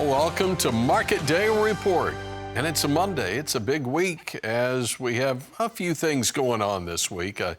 Well, welcome to Market Day Report. And it's a Monday. It's a big week as we have a few things going on this week. I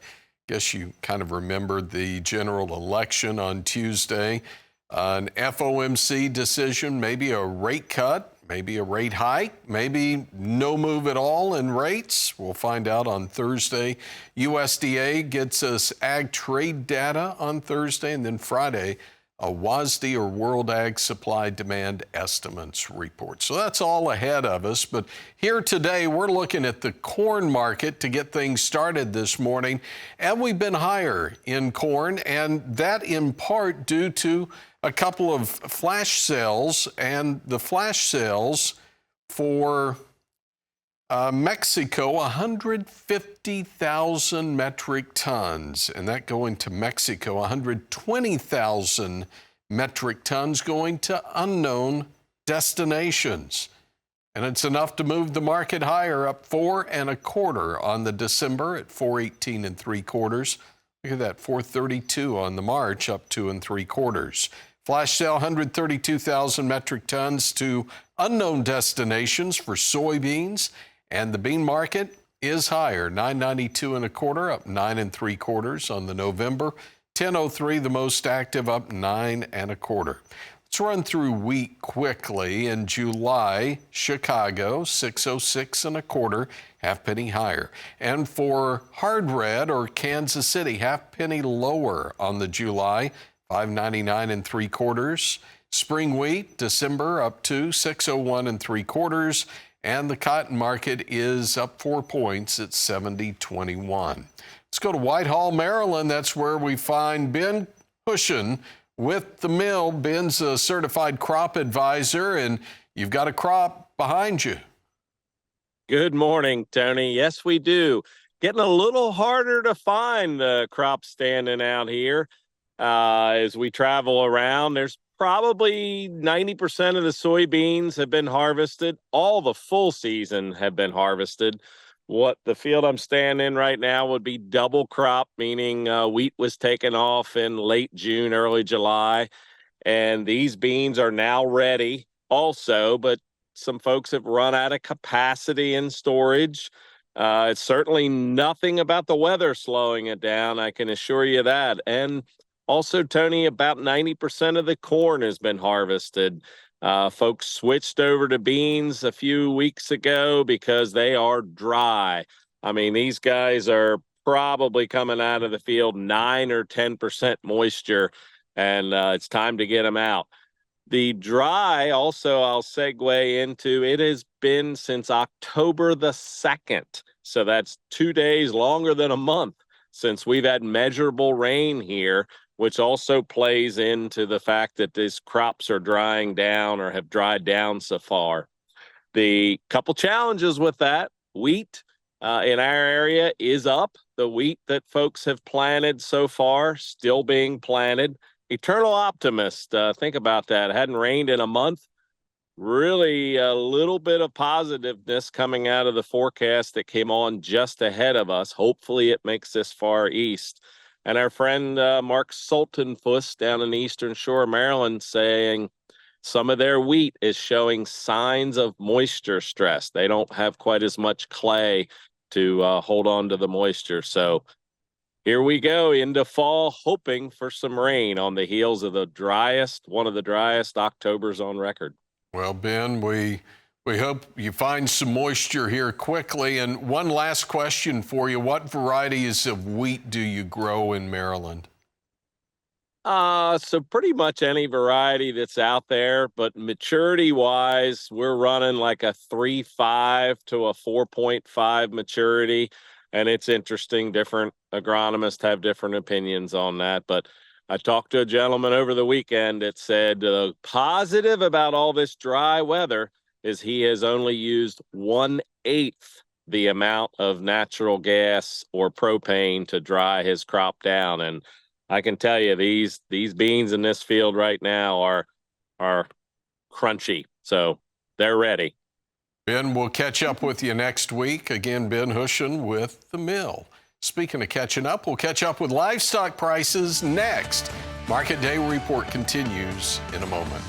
guess you kind of remembered the general election on Tuesday. An FOMC decision, maybe a rate cut, maybe a rate hike, maybe no move at all in rates. We'll find out on Thursday. USDA gets us ag trade data on Thursday, and then Friday, a WASDE or World Ag Supply Demand Estimates report. So that's all ahead of us. But here today, we're looking at the corn market to get things started this morning. And we've been higher in corn, and that in part due to a couple of flash sales, and the flash sales for Mexico, 150,000 metric tons, and that going to Mexico, 120,000 metric tons going to unknown destinations. And it's enough to move the market higher, up 4 1/4 on the December at 418 3/4. Look at that, 432 on the March, up 2 3/4. Flash sale, 132,000 metric tons to unknown destinations for soybeans. And the bean market is higher, 992 1/4, up 9 3/4 on the November. 1003, the most active, up 9 1/4. Let's run through wheat quickly. In July, Chicago, 606 1/4, half penny higher. And for hard red or Kansas City, half penny lower on the July, 599 3/4. Spring wheat, December, up to 601 3/4. And the cotton market is up 4 points at 70.21. Let's go to Whitehall, Maryland. That's where we find Ben Hushon with the mill. Ben's a certified crop advisor, and you've got a crop behind you. Good morning, Tony. Yes, we do. Getting a little harder to find the crop standing out here as we travel around. There's probably 90% of the soybeans have been harvested. All the full season have been harvested. What the field I'm standing in right now would be double crop, meaning wheat was taken off in late June, early July. And these beans are now ready also, but some folks have run out of capacity in storage. It's certainly nothing about the weather slowing it down, I can assure you that. And also, Tony, about 90% of the corn has been harvested. Folks switched over to beans a few weeks ago because they are dry. I mean, these guys are probably coming out of the field 9 or 10% moisture, and it's time to get them out. The dry, also, I'll segue into, it has been since October the 2nd. So that's 2 days longer than a month since we've had measurable rain here, which also plays into the fact that these crops are drying down or have dried down so far. The couple challenges with that, wheat in our area is up. The wheat that folks have planted so far still being planted. Eternal optimist, think about that. It hadn't rained in a month. Really a little bit of positiveness coming out of the forecast that came on just ahead of us. Hopefully it makes this far east. And our friend Mark Sultanfuss down in the Eastern Shore of Maryland saying some of their wheat is showing signs of moisture stress. They don't have quite as much clay to hold on to the moisture. So here we go into fall, hoping for some rain on the heels of one of the driest Octobers on record. Well, Ben, we hope you find some moisture here quickly. And one last question for you. What varieties of wheat do you grow in Maryland? So pretty much any variety that's out there, but maturity-wise, we're running like a 3.5 to a 4.5 maturity. And it's interesting, different agronomists have different opinions on that. But I talked to a gentleman over the weekend that said positive about all this dry weather is he has only used 1/8 the amount of natural gas or propane to dry his crop down. And I can tell you these beans in this field right now are crunchy. So they're ready. Ben, we'll catch up with you next week. Again, Ben Hushon with the mill. Speaking of catching up, we'll catch up with livestock prices next. Market Day Report continues in a moment.